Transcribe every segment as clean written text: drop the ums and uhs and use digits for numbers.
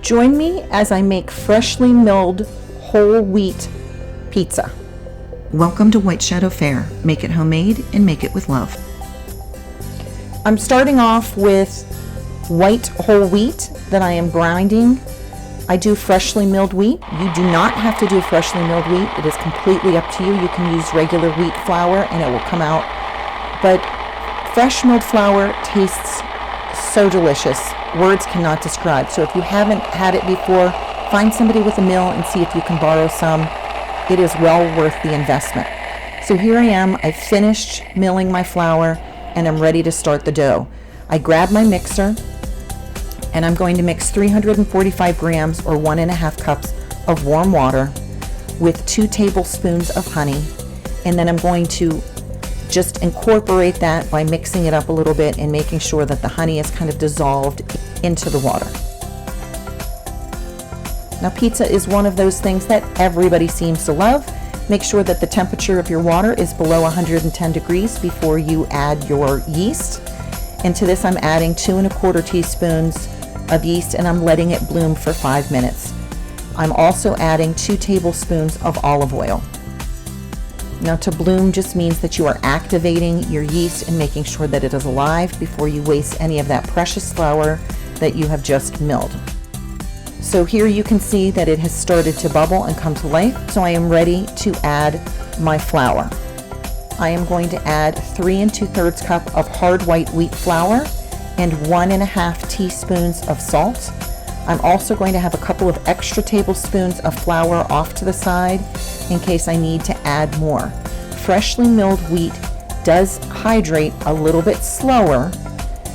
Join me as I make freshly milled whole wheat pizza. Welcome to White Shadow Fare. Make it homemade and make it with love. I'm starting off with white whole wheat that I am grinding. I do freshly milled wheat. You do not have to do freshly milled wheat. It is completely up to you. You can use regular wheat flour and it will come out. But fresh milled flour tastes so delicious. Words cannot describe. So if you haven't had it before, find somebody with a mill and see if you can borrow some. It is well worth the investment. So here I am. I finished milling my flour and I'm ready to start the dough. I grab my mixer and I'm going to mix 345 grams or 1.5 cups of warm water with 2 tablespoons of honey. And then I'm going to just incorporate that by mixing it up a little bit and making sure that the honey is kind of dissolved into the water. Now, pizza is one of those things that everybody seems to love. Make sure that the temperature of your water is below 110 degrees before you add your yeast. And to this I'm adding 2¼ teaspoons of yeast and I'm letting it bloom for 5 minutes. I'm also adding 2 tablespoons of olive oil. Now, to bloom just means that you are activating your yeast and making sure that it is alive before you waste any of that precious flour that you have just milled. So here you can see that it has started to bubble and come to life. So I am ready to add my flour. I am going to add 3 2/3 cup of hard white wheat flour and 1.5 teaspoons of salt. I'm also going to have a couple of extra tablespoons of flour off to the side in case I need to add more. Freshly milled wheat does hydrate a little bit slower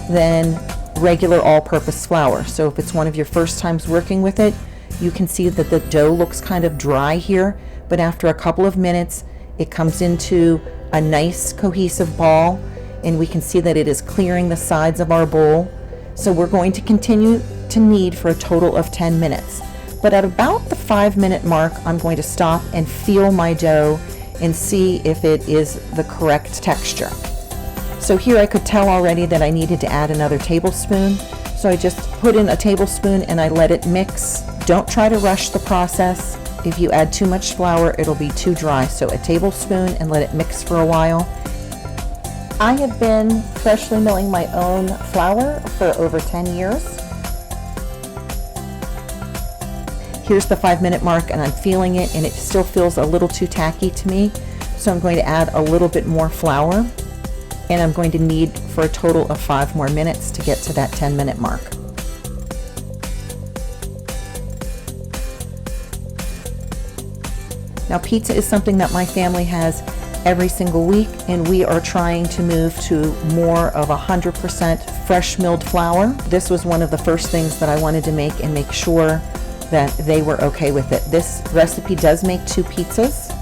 than regular all-purpose flour. So if it's one of your first times working with it, you can see that the dough looks kind of dry here, but after a couple of minutes, it comes into a nice cohesive ball, and we can see that it is clearing the sides of our bowl. So we're going to continue to knead for a total of 10 minutes. But at about the 5-minute mark, I'm going to stop and feel my dough and see if it is the correct texture. So here I could tell already that I needed to add another tablespoon. So I just put in a tablespoon and I let it mix. Don't try to rush the process. If you add too much flour, it'll be too dry. So a tablespoon and let it mix for a while. I have been freshly milling my own flour for over 10 years. Here's the 5-minute mark and I'm feeling it and it still feels a little too tacky to me. So I'm going to add a little bit more flour and I'm going to knead for a total of 5 more minutes to get to that 10-minute mark. Now, pizza is something that my family has every single week, and we are trying to move to more of 100% fresh milled flour. This was one of the first things that I wanted to make and make sure that they were okay with it. This recipe does make 2 pizzas.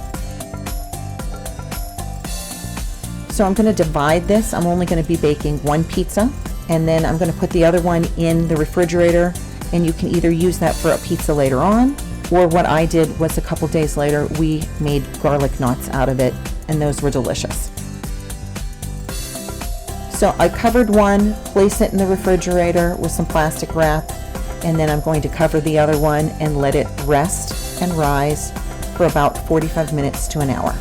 So I'm going to divide this. I'm only going to be baking 1 pizza, and then I'm going to put the other one in the refrigerator, and you can either use that for a pizza later on, or what I did was a couple days later, we made garlic knots out of it, and those were delicious. So I covered one, place it in the refrigerator with some plastic wrap, and then I'm going to cover the other one and let it rest and rise for about 45 minutes to an hour.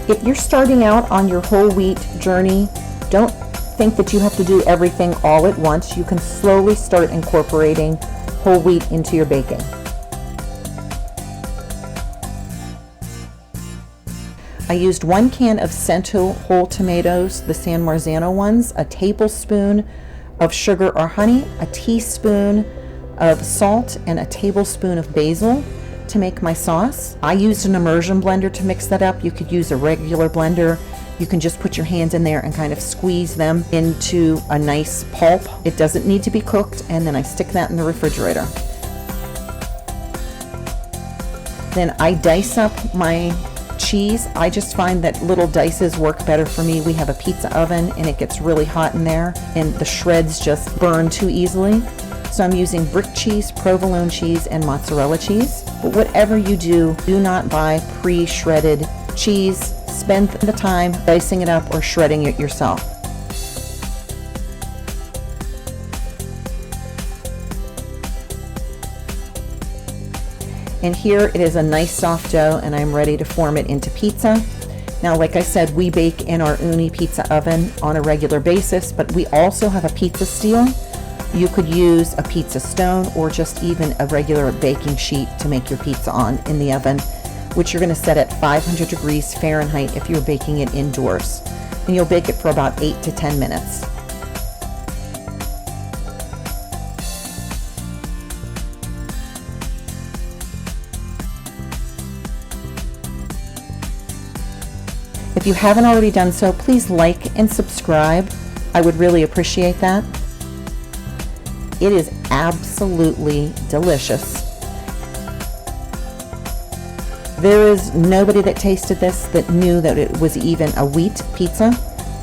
If you're starting out on your whole wheat journey, don't think that you have to do everything all at once. You can slowly start incorporating whole wheat into your baking. I used 1 can of Cento whole tomatoes, the San Marzano ones, a tablespoon of sugar or honey, a teaspoon of salt, and a tablespoon of basil to make my sauce. I used an immersion blender to mix that up. You could use a regular blender. You can just put your hands in there and kind of squeeze them into a nice pulp. It doesn't need to be cooked, and then I stick that in the refrigerator. Then I dice up my cheese. I just find that little dices work better for me. We have a pizza oven and it gets really hot in there and the shreds just burn too easily. So I'm using brick cheese, provolone cheese, and mozzarella cheese. But whatever you do, do not buy pre-shredded cheese. Spend the time dicing it up or shredding it yourself. And here it is a nice soft dough, and I'm ready to form it into pizza. Now, like I said, we bake in our Uni pizza oven on a regular basis, but we also have a pizza steel. You could use a pizza stone or just even a regular baking sheet to make your pizza on in the oven, which you're going to set at 500 degrees Fahrenheit if you're baking it indoors. And you'll bake it for about 8 to 10 minutes. If you haven't already done so, please like and subscribe. I would really appreciate that. It is absolutely delicious. There is nobody that tasted this that knew that it was even a wheat pizza.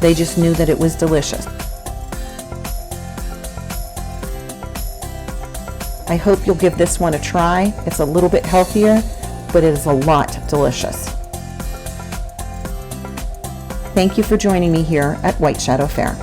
They just knew that it was delicious. I hope you'll give this one a try. It's a little bit healthier, but it is a lot delicious. Thank you for joining me here at White Shadow Fare.